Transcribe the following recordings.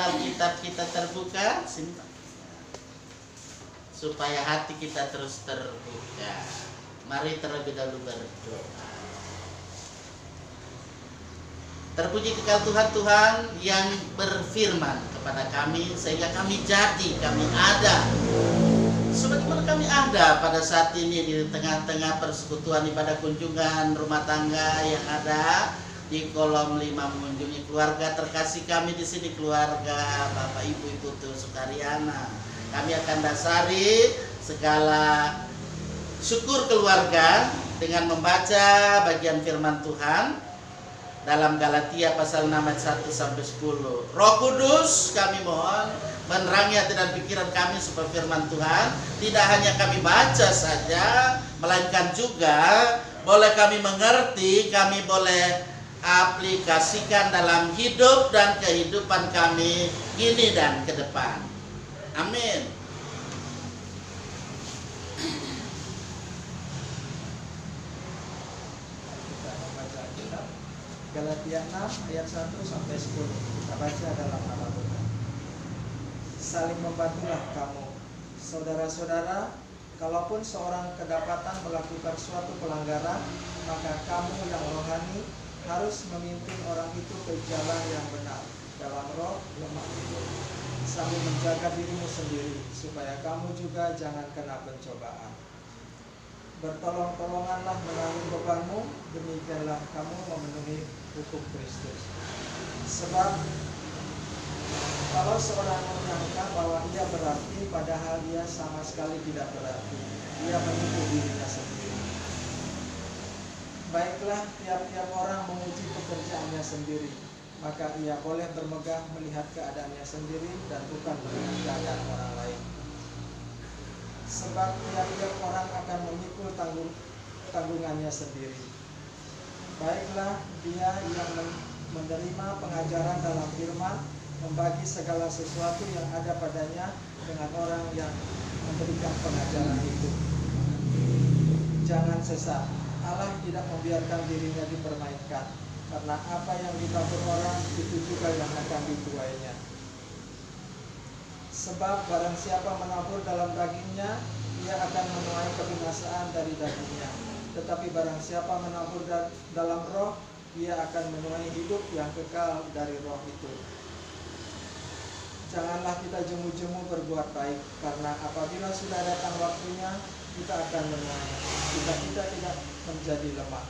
Alkitab kita terbuka, simpan. Supaya hati kita terus terbuka. Mari terlebih dahulu berdoa. Terpuji kekal Tuhan yang berfirman kepada kami sehingga kami jadi, kami ada. Sebagaimana kami ada pada saat ini di tengah-tengah persekutuan ibadah kunjungan rumah tangga yang ada di kolom 5 mengunjungi keluarga terkasih kami di sini, keluarga Bapak Ibu Putu Sukariana. Kami akan dasari segala syukur keluarga dengan membaca bagian firman Tuhan dalam Galatia pasal 6 ayat 1 sampai 10. Roh Kudus kami mohon menerangi hati dan pikiran kami supaya firman Tuhan tidak hanya kami baca saja, melainkan juga boleh kami mengerti, kami boleh aplikasikan dalam hidup dan kehidupan kami ini dan ke depan. Amin. Galatia 6 ayat 1 sampai 10. Kita baca dalam nama Tuhan. Saling membantulah kamu, saudara-saudara. Kalaupun seorang kedapatan melakukan suatu pelanggaran, maka kamu yang rohani harus memimpin orang itu ke jalan yang benar dalam roh lemah lembut, sambil menjaga dirimu sendiri supaya kamu juga jangan kena pencobaan. Bertolong-tolonganlah menanggung bebanmu, demikianlah kamu memenuhi hukum Kristus. Sebab kalau seorang menyangka bahwa ia berarti, padahal ia sama sekali tidak berarti, ia menipu dirinya sendiri. Baiklah, tiap-tiap orang menguji pekerjaannya sendiri, maka ia boleh bermegah melihat keadaannya sendiri dan bukan melihat keadaan orang lain. Sebab tiap-tiap orang akan memikul tanggungannya sendiri. Baiklah, dia yang menerima pengajaran dalam firman membagi segala sesuatu yang ada padanya dengan orang yang memberikan pengajaran itu. Jangan sesat. Allah tidak membiarkan dirinya dipermainkan, karena apa yang ditabur orang itu juga yang akan dituainya. Sebab barang siapa menabur dalam dagingnya, ia akan menuai kebinasaan dari dagingnya. Tetapi barang siapa menabur dalam roh, ia akan menuai hidup yang kekal dari roh itu. Janganlah kita jemu-jemu berbuat baik, karena apabila sudah datang waktunya, kita akan menuai. Kita tidak menjadi lemah.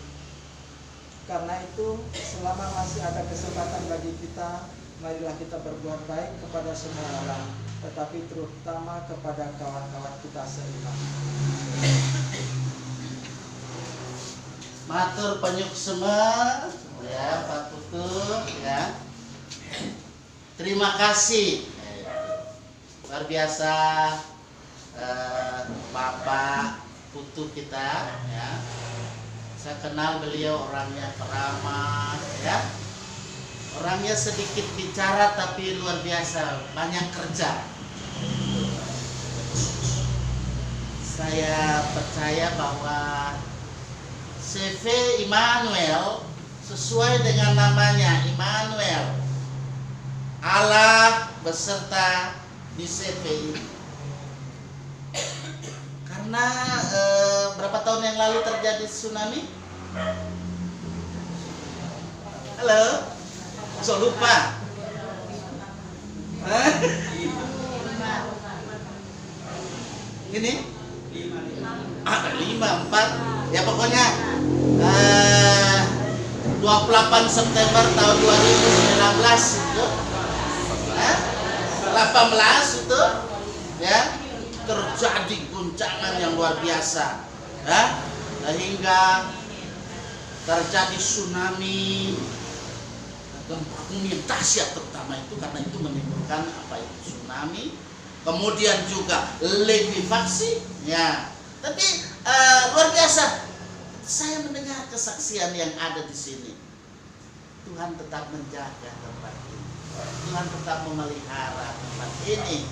Karena itu, selama masih ada kesempatan bagi kita, marilah kita berbuat baik kepada semua orang, tetapi terutama kepada kawan-kawan kita seiman. Matur penyuk semua, ya Pak Putu, ya. Terima kasih, luar biasa Bapak Putu kita, ya. Saya kenal beliau orangnya peramah, ya. Orangnya sedikit bicara tapi luar biasa, banyak kerja. Saya percaya bahwa CV Immanuel sesuai dengan namanya, Immanuel, Allah beserta di CV ini. Karena berapa tahun yang lalu terjadi tsunami? Halo? So lupa. Ini? 5, 4. Ya pokoknya 28 September tahun 2019 itu 18 itu ya terjadi guncangan yang luar biasa, ya, hingga terjadi tsunami, gempa bumi yang dahsyat terutama itu, karena itu menimbulkan apa itu tsunami, kemudian juga likuifaksi, ya. Tapi luar biasa, saya mendengar kesaksian yang ada di sini. Tuhan tetap menjaga tempat ini, Tuhan tetap memelihara tempat ini.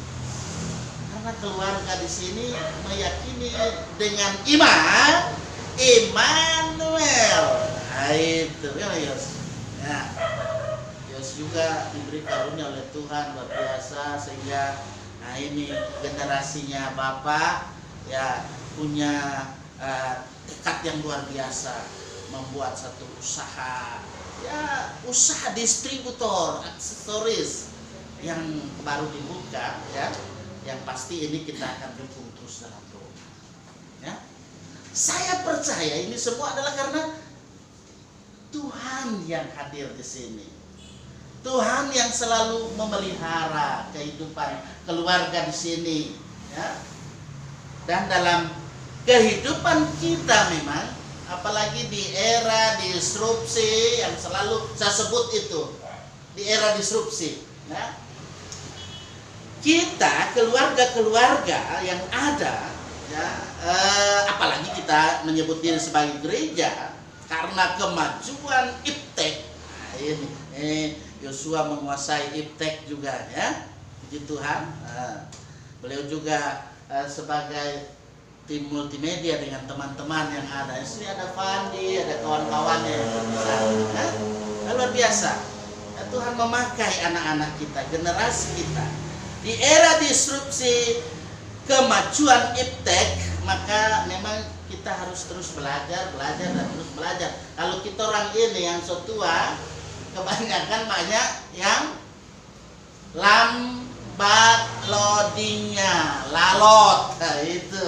Karena keluarga di sini meyakini dengan iman Immanuel. Nah, itu ya Yos. Ya. Yos juga diberi karunia oleh Tuhan luar biasa, sehingga ini generasinya Bapak ya punya tekad yang luar biasa membuat satu usaha, ya usaha distributor aksesoris yang baru dibuka, ya, yang pasti ini kita akan dukung terus dalam Tuhan. Ya, saya percaya ini semua adalah karena Tuhan yang hadir di sini. Tuhan yang selalu memelihara kehidupan keluarga di sini, ya. Dan dalam kehidupan kita memang, apalagi di era disrupsi yang selalu saya sebut itu, di era disrupsi, ya. Kita keluarga-keluarga yang ada, ya, apalagi kita menyebut diri sebagai gereja, karena kemajuan iptek, nah ini Yosua menguasai iptek juga, ya, puji Tuhan. Beliau juga sebagai tim multimedia dengan teman-teman yang ada. Di sini ada Fandi, ada kawan-kawannya yang besar, ya. Luar biasa. Ya, Tuhan memakai anak-anak kita, generasi kita. Di era disrupsi kemajuan iptek, maka memang kita harus terus belajar dan terus belajar. Kalau kita orang ini yang so tua, kebanyakan banyak yang lambat loadingnya, lalot. Nah, itu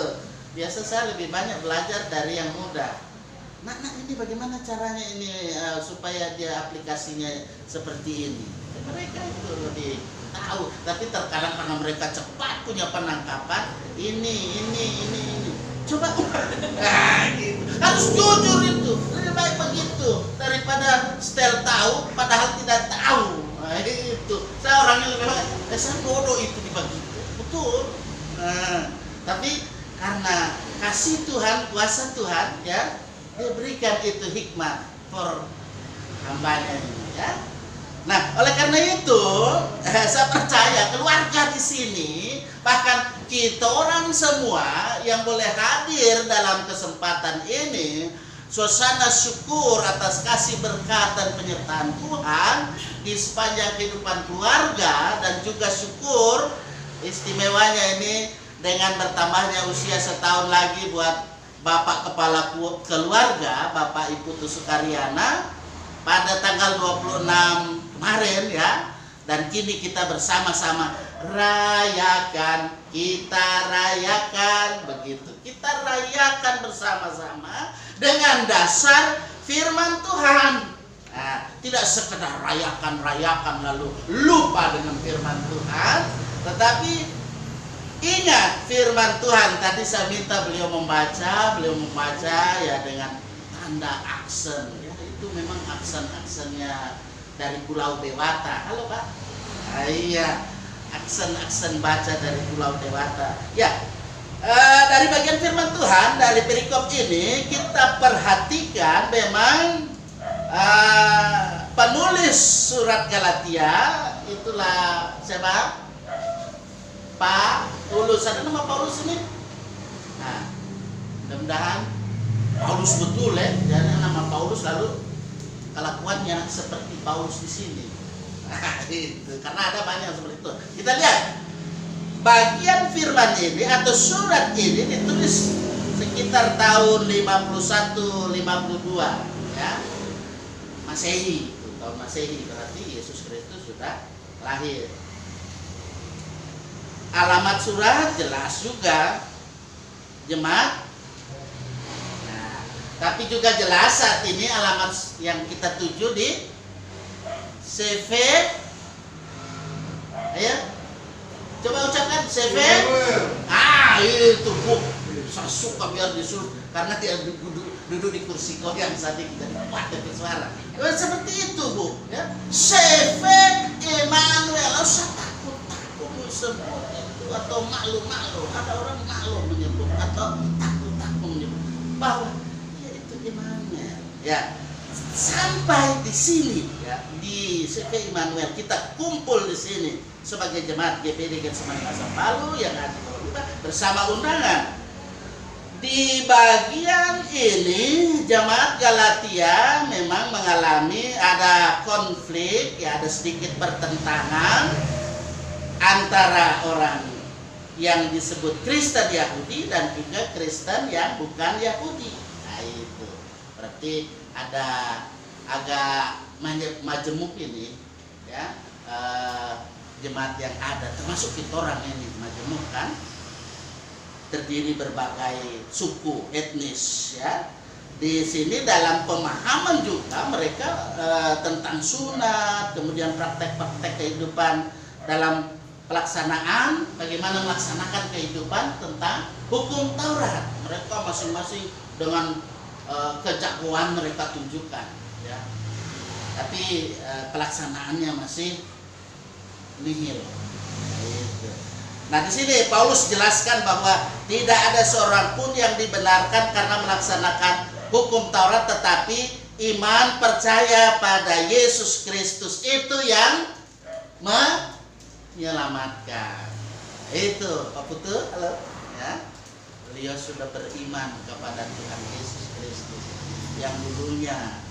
biasa saya lebih banyak belajar dari yang muda. Nah ini bagaimana caranya ini supaya dia aplikasinya seperti ini. Mereka itu lebih tahu, tapi terkadang karena mereka cepat punya penangkapan, ini. Coba gitu. Harus jujur itu. Lebih baik begitu daripada setel tahu padahal tidak tahu. Nah, itu. Saya orangnya lebih baik. Saya bodoh itu begitu. Betul. Nah, tapi karena kasih Tuhan, kuasa Tuhan, ya, dia berikan itu hikmat for hambanya ini, ya. Nah, oleh karena itu, saya percaya keluarga di sini, bahkan kita orang semua yang boleh hadir dalam kesempatan ini, suasana syukur atas kasih berkat dan penyertaan Tuhan di sepanjang kehidupan keluarga, dan juga syukur istimewanya ini dengan bertambahnya usia setahun lagi buat Bapak Kepala Keluarga, Bapak Ibu Tusukaryana, pada tanggal 26 kemarin, ya. Dan kini kita bersama-sama rayakan, begitu. Kita rayakan bersama-sama dengan dasar firman Tuhan. Nah, tidak sekedar rayakan lalu lupa dengan firman Tuhan, tetapi ingat firman Tuhan. Tadi saya minta beliau membaca ya dengan tanda aksen, ya. Itu memang aksen-aksennya dari Pulau Dewata. Halo Pak. Iya, aksen-aksen baca dari Pulau Dewata. Ya, dari bagian firman Tuhan dari perikop ini kita perhatikan memang penulis surat Galatia itulah siapa? Pak Paulus. Ada nama Paulus ini? Nah, mudah-mudahan Paulus betul, ya. Jangan nama Paulus lalu kelakuannya seperti Paulus di sini. Nah, itu karena ada banyak seperti itu. Kita lihat bagian firman ini atau surat ini ditulis sekitar tahun 51-52, ya. Masehi, tahun Masehi, berarti Yesus Kristus sudah lahir. Alamat surat jelas juga, jemaat. Nah, tapi juga jelas saat ini alamat yang kita tuju di CV. Ayo, coba ucapkan CV. Itu Bu, saya suka biar disuruh karena dia duduk di kursi kau yang tadi kita dapat suara. Seperti itu Bu, ya. CV Emmanuel. Usah takut sebut itu atau malu. Ada orang malu menyebut atau takut menyebut bahwa ya itu Emmanuel, ya. Sampai di sini, ya, di CV Emmanuel kita kumpul di sini sebagai jemaat GPD Getsemani Masa Palu yang ada bersama undangan. di bagian ini jemaat Galatia memang mengalami ada konflik, ya, ada sedikit pertentangan antara orang yang disebut Kristen Yahudi dan juga Kristen yang bukan Yahudi. Nah, itu berarti ada agak majemuk ini, ya, jemaat yang ada, termasuk kita orang ini majemuk kan, terdiri berbagai suku etnis, ya. Di sini dalam pemahaman juga mereka tentang sunat, kemudian praktek-praktek kehidupan dalam pelaksanaan, bagaimana melaksanakan kehidupan tentang hukum Taurat. Mereka masing-masing dengan kejagoan mereka tunjukkan, ya. Tapi pelaksanaannya masih nihil. Nah, di sini Paulus jelaskan bahwa tidak ada seorang pun yang dibenarkan karena melaksanakan hukum Taurat, tetapi iman percaya pada Yesus Kristus itu yang menyelamatkan. Itu Pak Putu, halo, ya. Beliau sudah beriman kepada Tuhan Yesus Kristus yang dulunya,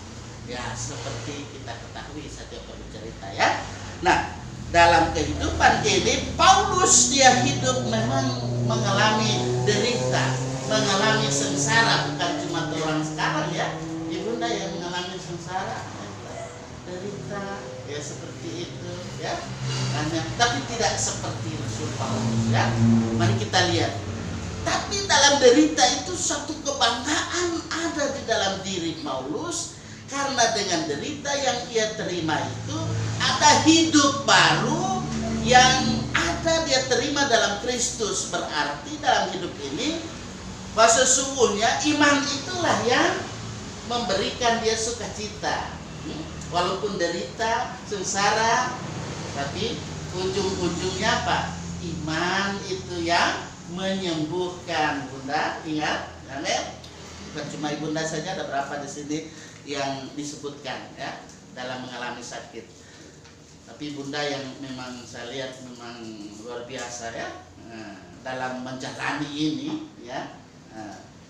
ya, seperti kita ketahui saja perlu cerita, ya. Nah, dalam kehidupan ini Paulus dia hidup memang mengalami derita, mengalami sengsara, bukan cuma orang sekarang, ya. Ibunda yang mengalami sengsara, derita, ya, seperti itu, ya. Hanya, tapi tidak seperti Rasul Paulus, ya. Mari kita lihat. Tapi dalam derita itu satu kebanggaan ada di dalam diri Paulus, karena dengan derita yang ia terima itu ada hidup baru yang ada dia terima dalam Kristus. Berarti dalam hidup ini bahwa sesungguhnya iman itulah yang memberikan dia sukacita. Walaupun derita, sengsara, tapi ujung-ujungnya apa? Iman itu yang menyembuhkan. Bunda, ingat, amin. Bukan cuma ibunda saja, ada berapa di sini yang disebutkan, ya, dalam mengalami sakit. Tapi bunda yang memang saya lihat memang luar biasa, ya, dalam menjalani ini, ya,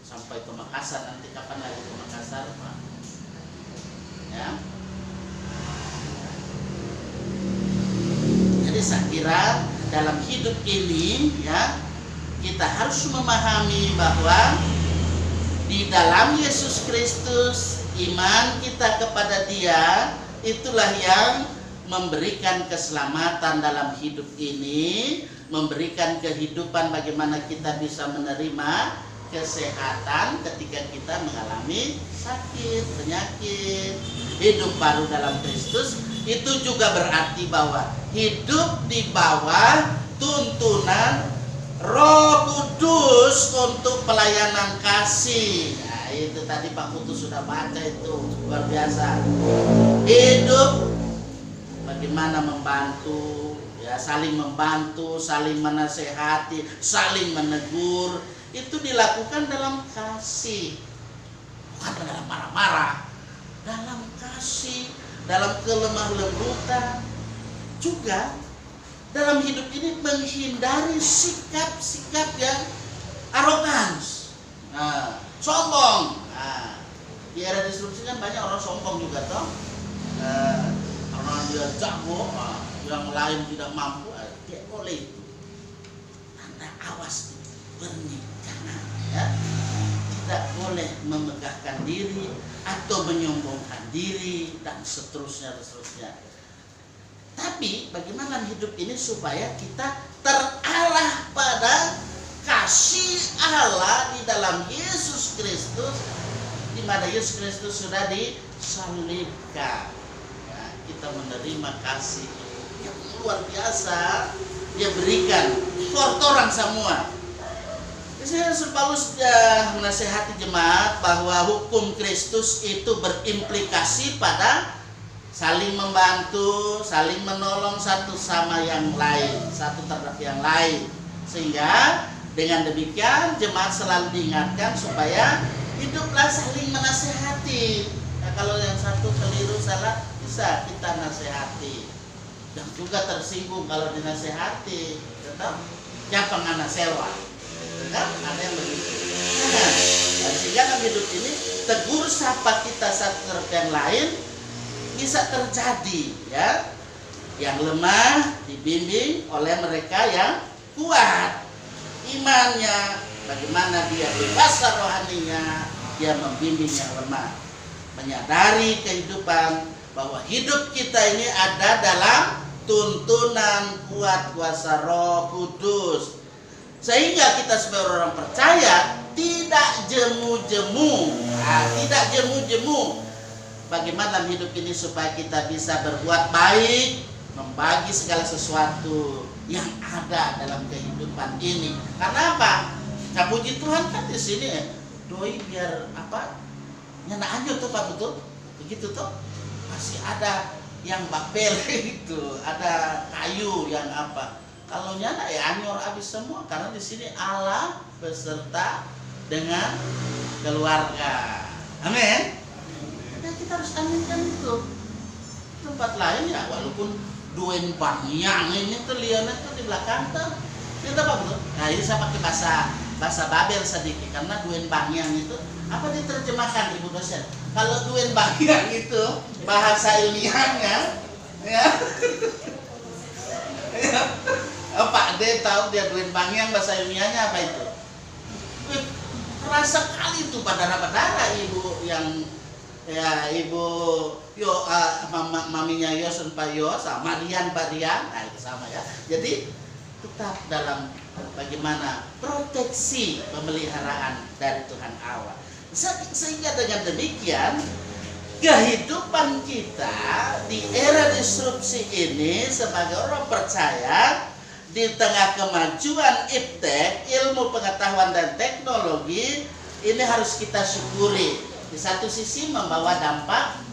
sampai ke Makassar. Nanti kapan lagi ke Makassar, Pak? Ya. Jadi saya kira dalam hidup ini, ya, kita harus memahami bahwa di dalam Yesus Kristus iman kita kepada Dia itulah yang memberikan keselamatan dalam hidup ini, memberikan kehidupan bagaimana kita bisa menerima kesehatan ketika kita mengalami sakit, penyakit. Hidup baru dalam Kristus itu juga berarti bahwa hidup di bawah tuntunan Roh Kudus untuk pelayanan kasih. Nah, itu tadi Pak Putu sudah baca, itu luar biasa. Hidup bagaimana membantu, ya, saling membantu, saling menasehati, saling menegur, itu dilakukan dalam kasih. Bukan dalam marah-marah, dalam kasih, dalam kelemah lembutan. Juga dalam hidup ini menghindari sikap-sikap yang arogans, sombong. Di era disrupsi kan banyak orang sombong juga, toh. Karena dia jago, yang lain tidak mampu, dia boleh itu. Tanda awas, bernih, jangan, ya. Tidak boleh memegahkan diri atau menyombongkan diri dan seterusnya. Tapi bagaimana hidup ini supaya kita terarah pada kasih Allah di dalam Yesus Kristus, di mana Yesus Kristus sudah disalibkan. Ya, kita menerima kasih yang luar biasa Dia berikan for orang semua. Di sini Rasul Paulus menasihati jemaat bahwa hukum Kristus itu berimplikasi pada saling membantu, saling menolong satu sama yang lain, satu terhadap yang lain. Sehingga dengan demikian jemaat selalu diingatkan supaya hiduplah saling menasehati. Nah, kalau yang satu keliru salah, bisa kita nasihati. Yang juga tersinggung kalau dinasehati, tetap jangan ngana sewa. Tetap ada yang begitu. Jangan. Dan sehingga dalam hidup ini tegur sapa kita satu terhadap yang lain bisa terjadi, ya. Yang lemah dibimbing oleh mereka yang kuat imannya, bagaimana dia dewasa rohaninya, dia membimbing yang lemah, menyadari kehidupan bahwa hidup kita ini ada dalam tuntunan kuat kuasa Roh Kudus, sehingga kita sebagai orang percaya tidak jemu-jemu, tidak jemu-jemu bagaimana dalam hidup ini supaya kita bisa berbuat baik, membagi segala sesuatu yang ada dalam kehidupan ini. Karena apa? Nah, puji Tuhan kan di sini doi biar apa? Nyana aja tuh Pak, betul? Begitu tuh. Masih ada yang bapel itu, ada kayu yang apa? Kalau nyana ya anyor habis semua, karena di sini Allah beserta dengan keluarga. Amin. Nah, kita harus aminkan itu. Tempat lain ya walaupun duen bangyang ini tuh liana tuh di belakang tuh. Kita apa betul? Nah, ini saya pakai bahasa Babel sedikit karena duen bangyang itu apa diterjemahkan Ibu dosen? Kalau duen bangyang itu bahasa ilmiahnya ya. Ya. Oh, Pak D tahu dia duen bangyang bahasa ilmiahnya apa itu? Keras sekali itu berdarah-berdarah Ibu yang ya Ibu maminya Yos dan Pak Yos sama Rian Pak Rian, nah itu sama ya. Jadi tetap dalam bagaimana proteksi pemeliharaan dari Tuhan Allah. Sehingga dengan demikian kehidupan kita di era disrupsi ini sebagai orang percaya di tengah kemajuan iptek, ilmu pengetahuan dan teknologi ini harus kita syukuri. Di satu sisi membawa dampak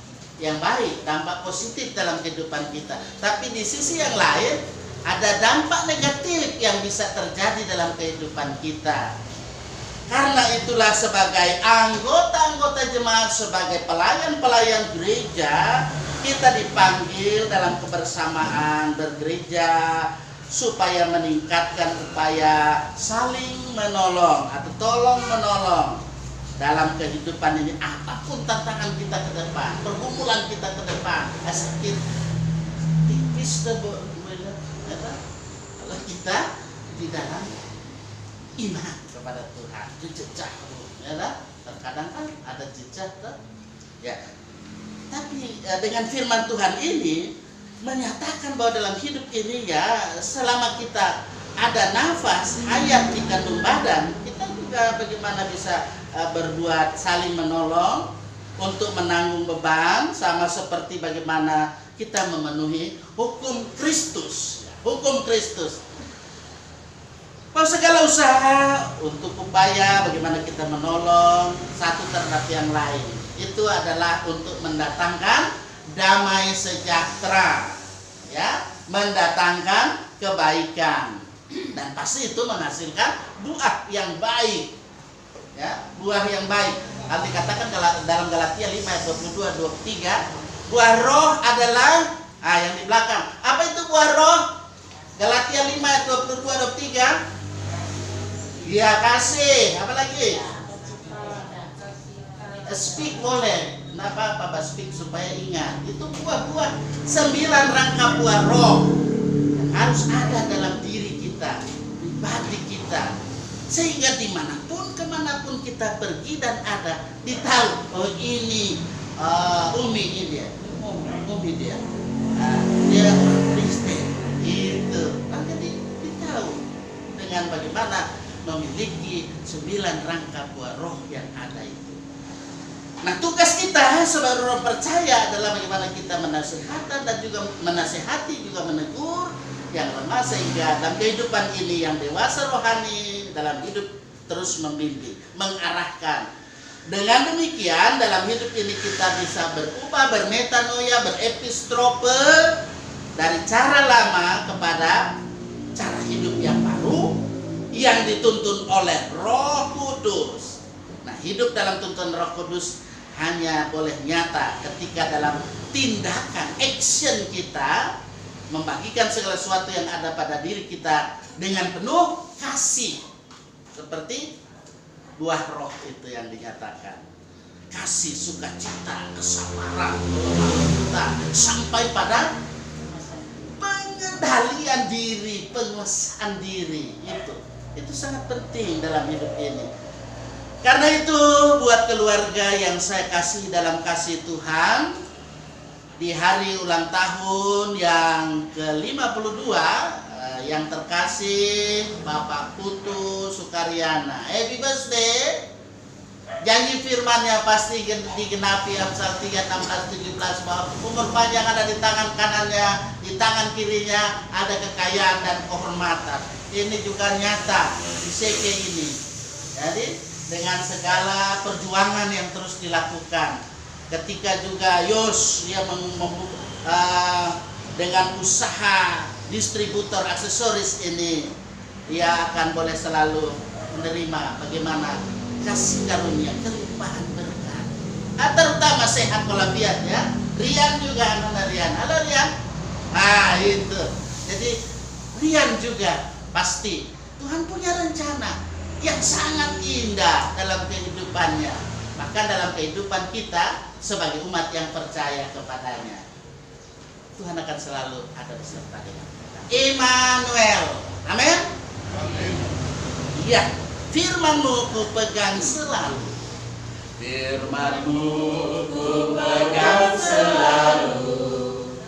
yang baik, dampak positif dalam kehidupan kita. Tapi di sisi yang lain ada dampak negatif yang bisa terjadi dalam kehidupan kita. Karena itulah sebagai anggota-anggota jemaat, sebagai pelayan-pelayan gereja, kita dipanggil dalam kebersamaan bergereja supaya meningkatkan upaya saling menolong atau tolong menolong dalam kehidupan ini. Apapun tantangan kita ke depan, pergumulan kita ke depan, sakit tipis kalau kita di dalam iman kepada Tuhan, jejak ya, terkadang kan ada jejak ya. Tapi dengan firman Tuhan ini menyatakan bahwa dalam hidup ini ya, selama kita ada nafas, hayat di kandung badan, kita juga bagaimana bisa berbuat saling menolong untuk menanggung beban, sama seperti bagaimana kita memenuhi hukum Kristus. Hukum Kristus. Bahwa segala usaha untuk upaya bagaimana kita menolong satu terhadap yang lain, itu adalah untuk mendatangkan damai sejahtera, ya, mendatangkan kebaikan, dan pasti itu menghasilkan buah yang baik, ya, buah yang baik. Kalau dikatakan dalam Galatia 5 ayat 22-23, buah roh adalah yang di belakang. Apa itu buah roh? Galatia 5 ayat 22-23. Ya, kasih, apa lagi? Speak boleh. Kenapa Papa speak? Supaya ingat. Itu buah-buah 9 rangka buah roh yang harus ada dalam diri kita, pribadi kita, sehingga dimanapun kemanapun kita pergi dan ada, ditahu, oh ini Umi ini dia, Umi dia, dia orang Kristen, itu. Maka ditahu dengan bagaimana memiliki 9 rangka buah roh yang ada itu. Nah, tugas kita sebagai orang percaya adalah bagaimana kita menasihati dan juga menasihati, juga menegur yang lemah, sehingga dalam kehidupan ini yang dewasa rohani dalam hidup terus membimbing, mengarahkan. Dengan demikian dalam hidup ini kita bisa berubah, bermetanoia, berepistrope dari cara lama kepada cara hidup yang baru yang dituntun oleh Roh Kudus. Nah, hidup dalam tuntunan Roh Kudus hanya boleh nyata ketika dalam tindakan, action kita membagikan segala sesuatu yang ada pada diri kita dengan penuh kasih. Seperti buah roh itu yang dinyatakan. Kasih, sukacita, kesabaran, kemampuan, sampai pada pengendalian diri, penguasaan diri. Itu sangat penting dalam hidup ini. Karena itu buat keluarga yang saya kasih dalam kasih Tuhan, di hari ulang tahun yang ke-52, yang terkasih Bapak Putu Sukaryana, happy birthday. Janji firmannya pasti digenapi. Amsal 3, 16, 17, bahwa umur panjang ada di tangan kanannya, di tangan kirinya ada kekayaan dan kehormatan. Ini juga nyata di Seke ini. Jadi dengan segala perjuangan yang terus dilakukan, ketika juga Yos dia dengan usaha distributor aksesoris ini, dia akan boleh selalu menerima bagaimana kasih karunia, kelimpahan berkat, terutama sehat walafiat ya. Rian juga, anak Rian, halo Rian. Itu. Jadi Rian juga pasti Tuhan punya rencana yang sangat indah dalam kehidupannya. Bahkan dalam kehidupan kita sebagai umat yang percaya kepadanya, Tuhan akan selalu ada beserta dengan kita. Immanuel, amin. Iya. Firman-Mu ku pegang selalu. Firman-Mu ku pegang selalu.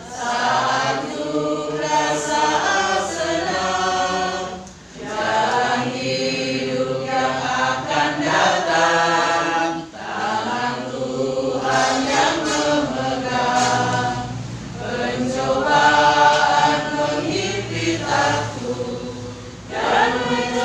Satu rasa senang, jalan hidup yang akan datang, tangan Tuhan yang memegang. Pencobaan menghimpit aku dan menjadi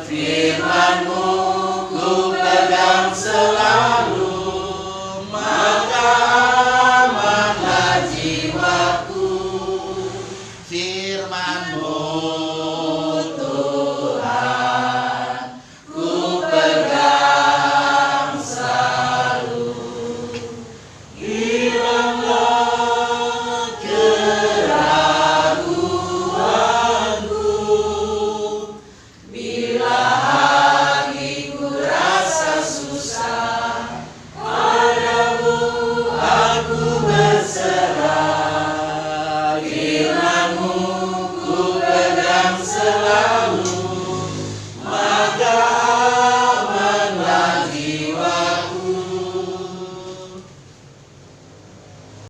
Firman